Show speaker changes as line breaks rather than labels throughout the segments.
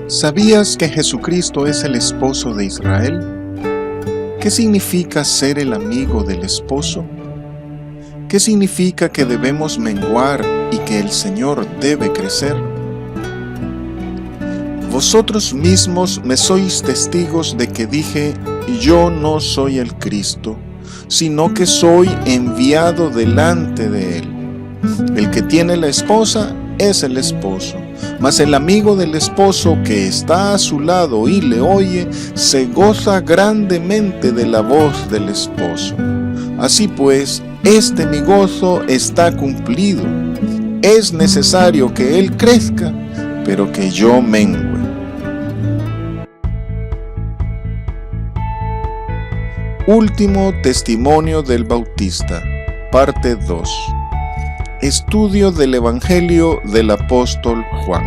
¿Sabías que Jesucristo es el esposo de Israel? ¿Qué significa ser el amigo del esposo? ¿Qué significa que debemos menguar y que el Señor debe crecer? Vosotros mismos me sois testigos de que dije, yo no soy el Cristo, sino que soy enviado delante de Él. El que tiene la esposa es el esposo, mas el amigo del esposo que está a su lado y le oye, se goza grandemente de la voz del esposo. Así pues, mi gozo está cumplido. Es necesario que Él crezca, pero que yo mengüe. Último testimonio del Bautista, parte 2. Estudio del Evangelio del apóstol Juan.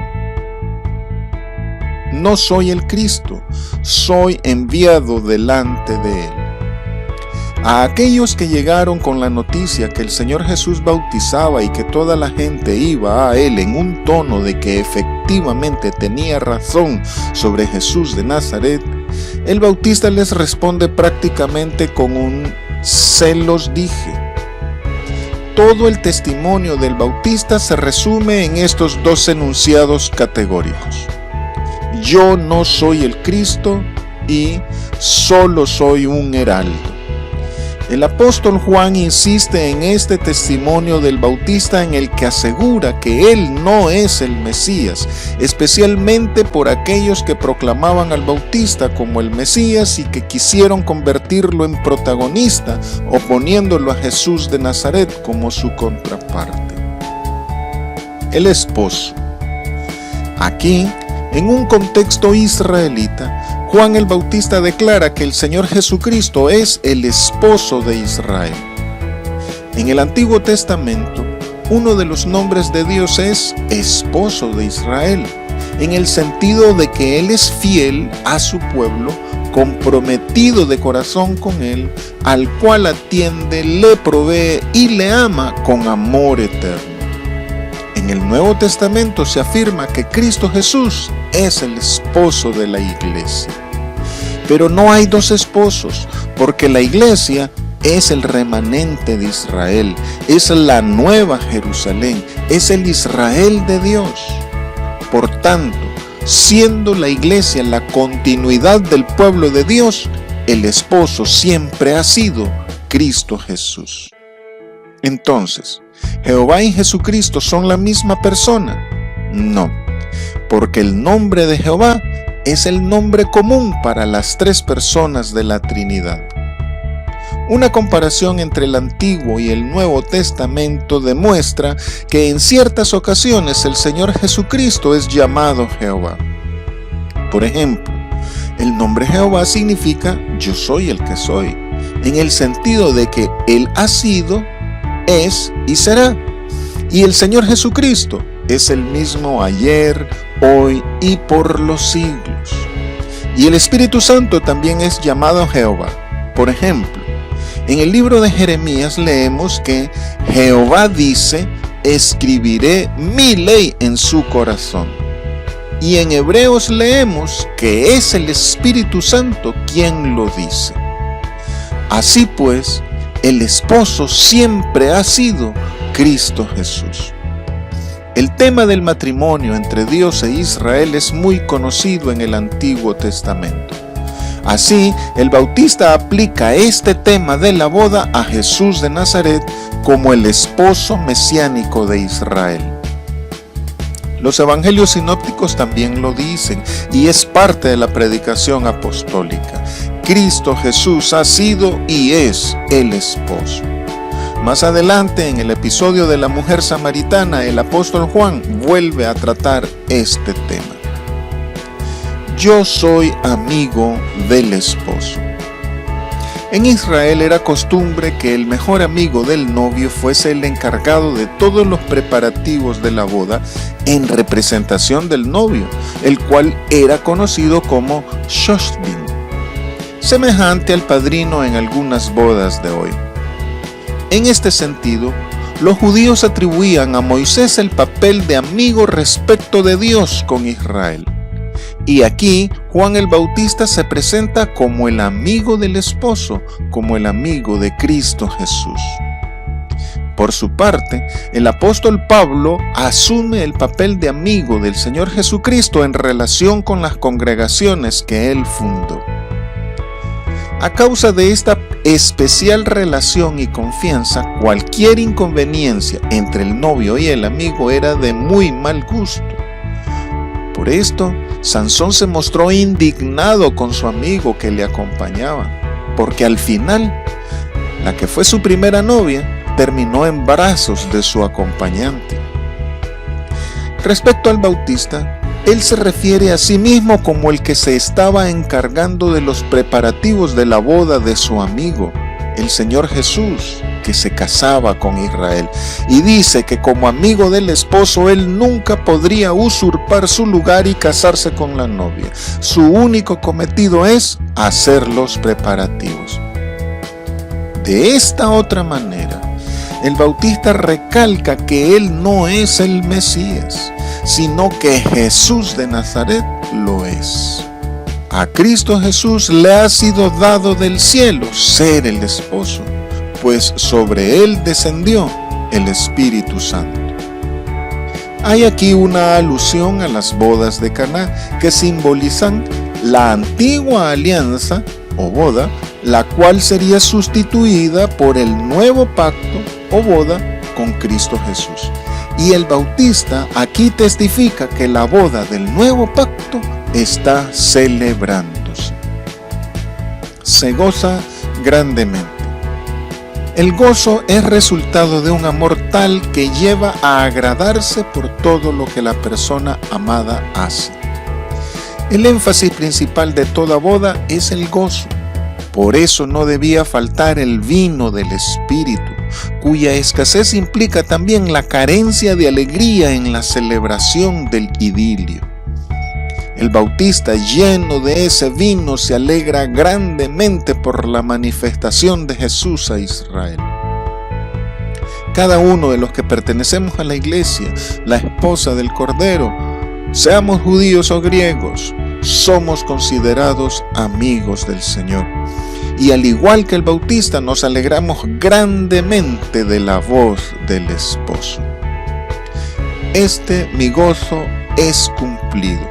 No soy el Cristo, soy enviado delante de Él. A aquellos que llegaron con la noticia que el Señor Jesús bautizaba y que toda la gente iba a Él en un tono de que efectivamente tenía razón sobre Jesús de Nazaret, el Bautista les responde prácticamente con un «se los dije». Todo el testimonio del Bautista se resume en estos dos enunciados categóricos. Yo no soy el Cristo y solo soy un heraldo. El apóstol Juan insiste en este testimonio del Bautista en el que asegura que él no es el Mesías, especialmente por aquellos que proclamaban al Bautista como el Mesías y que quisieron convertirlo en protagonista, oponiéndolo a Jesús de Nazaret como su contraparte. El esposo. Aquí, en un contexto israelita, Juan el Bautista declara que el Señor Jesucristo es el esposo de Israel. En el Antiguo Testamento, uno de los nombres de Dios es esposo de Israel, en el sentido de que Él es fiel a su pueblo, comprometido de corazón con Él, al cual atiende, le provee y le ama con amor eterno. En el Nuevo Testamento se afirma que Cristo Jesús es el esposo de la iglesia. Pero no hay dos esposos, porque la iglesia es el remanente de Israel, es la nueva Jerusalén, es el Israel de Dios. Por tanto, siendo la iglesia la continuidad del pueblo de Dios, el esposo siempre ha sido Cristo Jesús. Entonces, ¿Jehová y Jesucristo son la misma persona? No, porque el nombre de Jehová es el nombre común para las tres personas de la Trinidad. Una comparación entre el Antiguo y el Nuevo Testamento demuestra que en ciertas ocasiones el Señor Jesucristo es llamado Jehová. Por ejemplo, el nombre Jehová significa yo soy el que soy, en el sentido de que Él ha sido, es y será. Y el Señor Jesucristo es el mismo ayer, hoy y por los siglos. Y el Espíritu Santo también es llamado Jehová. Por ejemplo, en el libro de Jeremías leemos que Jehová dice, escribiré mi ley en su corazón. Y en Hebreos leemos que es el Espíritu Santo quien lo dice. Así pues, el esposo siempre ha sido Cristo Jesús. El tema del matrimonio entre Dios e Israel es muy conocido en el Antiguo Testamento. Así, el Bautista aplica este tema de la boda a Jesús de Nazaret como el esposo mesiánico de Israel. Los evangelios sinópticos también lo dicen y es parte de la predicación apostólica. Cristo Jesús ha sido y es el esposo. Más adelante, en el episodio de la mujer samaritana, el apóstol Juan vuelve a tratar este tema. Yo soy amigo del esposo. En Israel era costumbre que el mejor amigo del novio fuese el encargado de todos los preparativos de la boda en representación del novio, el cual era conocido como Shoshbin, semejante al padrino en algunas bodas de hoy. En este sentido, los judíos atribuían a Moisés el papel de amigo respecto de Dios con Israel. Y aquí Juan el Bautista se presenta como el amigo del esposo, como el amigo de Cristo Jesús. Por su parte, el apóstol Pablo asume el papel de amigo del Señor Jesucristo en relación con las congregaciones que él fundó. A causa de esta especial relación y confianza, cualquier inconveniencia entre el novio y el amigo era de muy mal gusto. Por esto, Sansón se mostró indignado con su amigo que le acompañaba, porque al final, la que fue su primera novia, terminó en brazos de su acompañante. Respecto al Bautista, él se refiere a sí mismo como el que se estaba encargando de los preparativos de la boda de su amigo, el Señor Jesús, que se casaba con Israel, y dice que como amigo del esposo él nunca podría usurpar su lugar y casarse con la novia. Su único cometido es hacer los preparativos. De esta otra manera, el Bautista recalca que él no es el Mesías, sino que Jesús de Nazaret lo es. A Cristo Jesús le ha sido dado del cielo ser el esposo, pues sobre él descendió el Espíritu Santo. Hay aquí una alusión a las bodas de Caná que simbolizan la antigua alianza o boda, la cual sería sustituida por el nuevo pacto o boda con Cristo Jesús. Y el Bautista aquí testifica que la boda del nuevo pacto está celebrándose. Se goza grandemente. El gozo es resultado de un amor tal que lleva a agradarse por todo lo que la persona amada hace. El énfasis principal de toda boda es el gozo. Por eso no debía faltar el vino del Espíritu, cuya escasez implica también la carencia de alegría en la celebración del idilio. El Bautista, lleno de ese vino, se alegra grandemente por la manifestación de Jesús a Israel. Cada uno de los que pertenecemos a la iglesia, la esposa del Cordero, seamos judíos o griegos, somos considerados amigos del Señor. Y al igual que el Bautista, nos alegramos grandemente de la voz del esposo. Mi gozo es cumplido.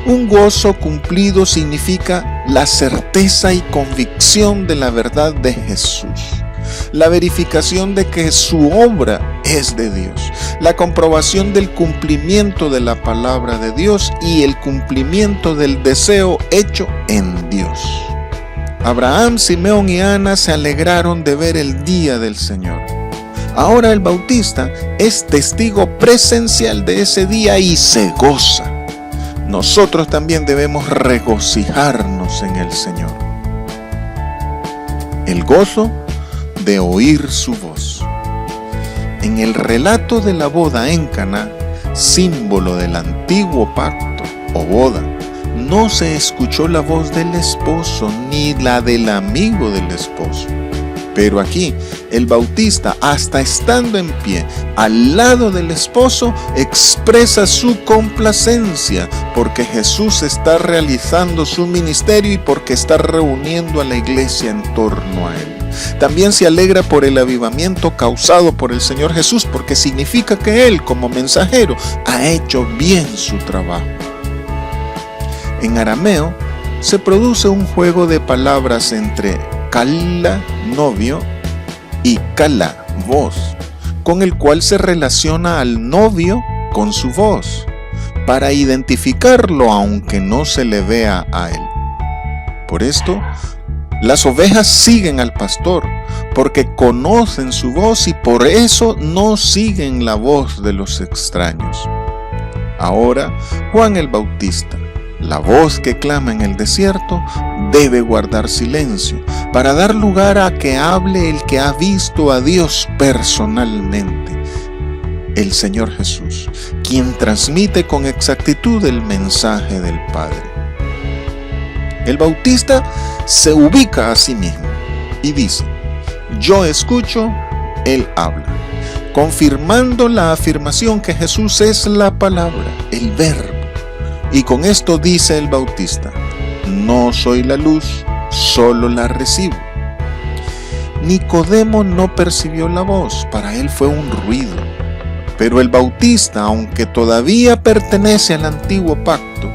Un gozo cumplido significa la certeza y convicción de la verdad de Jesús, la verificación de que su obra es de Dios, la comprobación del cumplimiento de la palabra de Dios y el cumplimiento del deseo hecho en Dios. Abraham, Simeón y Ana se alegraron de ver el día del Señor. Ahora el Bautista es testigo presencial de ese día y se goza. Nosotros también debemos regocijarnos en el Señor. El gozo de oír su voz. En el relato de la boda en Caná, símbolo del antiguo pacto o boda, no se escuchó la voz del esposo ni la del amigo del esposo. Pero aquí, el Bautista, hasta estando en pie al lado del esposo, expresa su complacencia porque Jesús está realizando su ministerio y porque está reuniendo a la iglesia en torno a él. También se alegra por el avivamiento causado por el Señor Jesús, porque significa que él, como mensajero, ha hecho bien su trabajo. En arameo se produce un juego de palabras entre kalla, novio, y kala, voz, con el cual se relaciona al novio con su voz, para identificarlo aunque no se le vea a él. Por esto, las ovejas siguen al pastor, porque conocen su voz y por eso no siguen la voz de los extraños. Ahora, Juan el Bautista, la voz que clama en el desierto, debe guardar silencio para dar lugar a que hable el que ha visto a Dios personalmente, el Señor Jesús, quien transmite con exactitud el mensaje del Padre. El Bautista se ubica a sí mismo y dice: yo escucho, él habla. confirmando la afirmación que Jesús es la palabra, el verbo. Y con esto dice el Bautista: no soy la luz, solo la recibo. Nicodemo no percibió la voz, para él fue un ruido. Pero el Bautista, aunque todavía pertenece al antiguo pacto,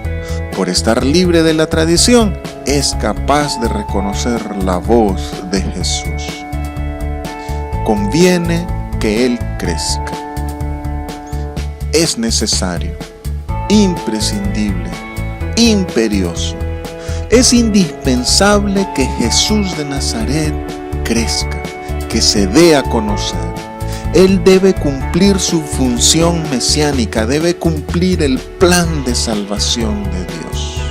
por estar libre de la tradición, es capaz de reconocer la voz de Jesús. Conviene que Él crezca. Es necesario, imprescindible, imperioso. Es indispensable que Jesús de Nazaret crezca, que se dé a conocer. Él debe cumplir su función mesiánica, debe cumplir el plan de salvación de Dios.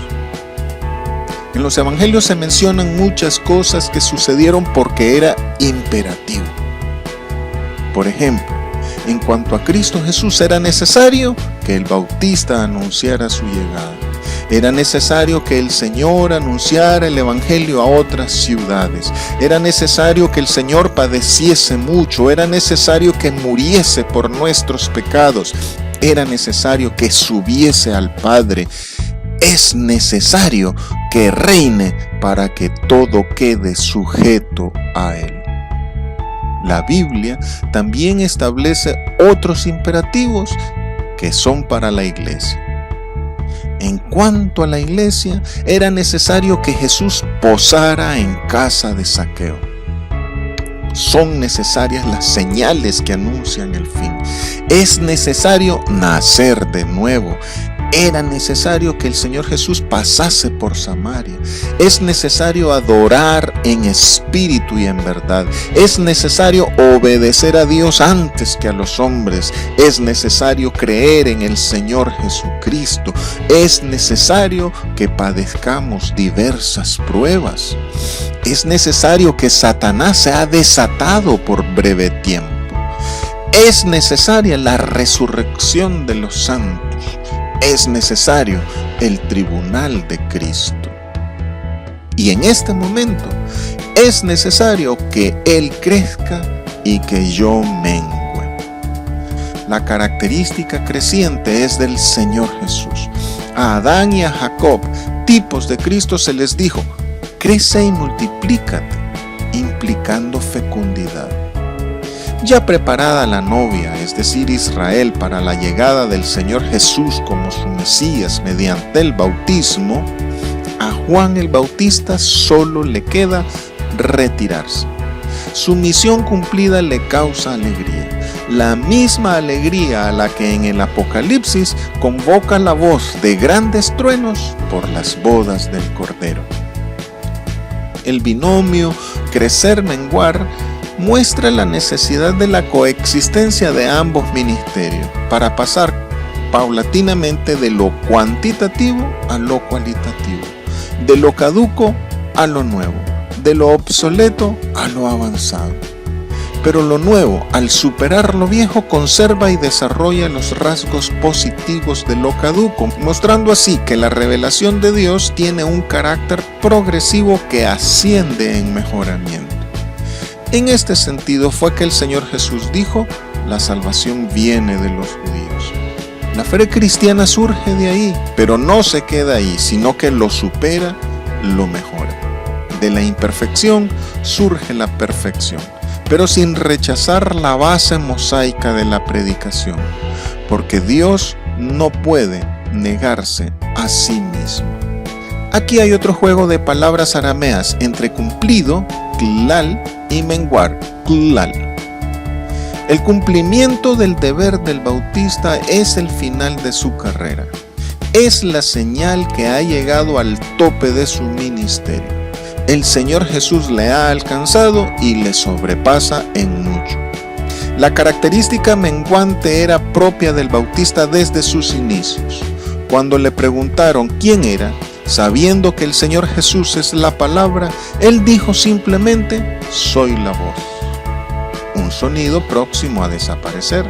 En los evangelios se mencionan muchas cosas que sucedieron porque era imperativo. Por ejemplo, en cuanto a Cristo Jesús, era necesario que el Bautista anunciara su llegada. Era necesario que el Señor anunciara el Evangelio a otras ciudades. Era necesario que el Señor padeciese mucho. Era necesario que muriese por nuestros pecados. Era necesario que subiese al Padre. Es necesario que reine para que todo quede sujeto a Él. La Biblia también establece otros imperativos que son para la iglesia. En cuanto a la iglesia, era necesario que Jesús posara en casa de Zaqueo. Son necesarias las señales que anuncian el fin. Es necesario nacer de nuevo. Era necesario que el Señor Jesús pasase por Samaria. Es necesario adorar en espíritu y en verdad. Es necesario obedecer a Dios antes que a los hombres. Es necesario creer en el Señor Jesucristo. Es necesario que padezcamos diversas pruebas. Es necesario que Satanás sea desatado por breve tiempo. Es necesaria la resurrección de los santos. Es necesario el tribunal de Cristo. Y en este momento es necesario que Él crezca y que yo mengüe. La característica creciente es del Señor Jesús. A Adán y a Jacob, tipos de Cristo, se les dijo: crece y multiplícate, implicando fecundidad. Ya preparada la novia, es decir, Israel, para la llegada del Señor Jesús como su Mesías mediante el bautismo, a Juan el Bautista solo le queda retirarse. Su misión cumplida le causa alegría, la misma alegría a la que en el Apocalipsis convoca la voz de grandes truenos por las bodas del Cordero. El binomio crecer-menguar muestra la necesidad de la coexistencia de ambos ministerios para pasar paulatinamente de lo cuantitativo a lo cualitativo, de lo caduco a lo nuevo, de lo obsoleto a lo avanzado. Pero lo nuevo, al superar lo viejo, conserva y desarrolla los rasgos positivos de lo caduco, mostrando así que la revelación de Dios tiene un carácter progresivo que asciende en mejoramiento. En este sentido fue que el Señor Jesús dijo: la salvación viene de los judíos. La fe cristiana surge de ahí, pero no se queda ahí, sino que lo supera, lo mejora. De la imperfección surge la perfección, pero sin rechazar la base mosaica de la predicación, porque Dios no puede negarse a sí mismo. Aquí hay otro juego de palabras arameas entre cumplido, tlal, y menguar, tlal. El cumplimiento del deber del Bautista es el final de su carrera. Es la señal que ha llegado al tope de su ministerio. El Señor Jesús le ha alcanzado y le sobrepasa en mucho. La característica menguante era propia del Bautista desde sus inicios. Cuando le preguntaron quién era, sabiendo que el Señor Jesús es la palabra, él dijo simplemente: soy la voz. Un sonido próximo a desaparecer.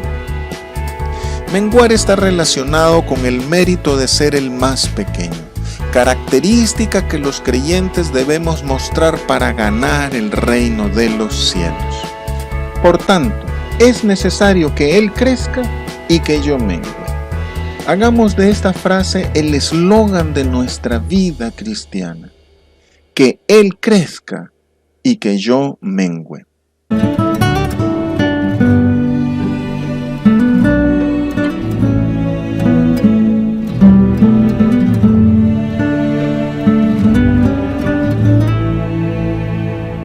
Menguar está relacionado con el mérito de ser el más pequeño, característica que los creyentes debemos mostrar para ganar el reino de los cielos. Por tanto, es necesario que Él crezca y que yo mengue. Hagamos de esta frase el eslogan de nuestra vida cristiana. Que Él crezca y que yo mengue.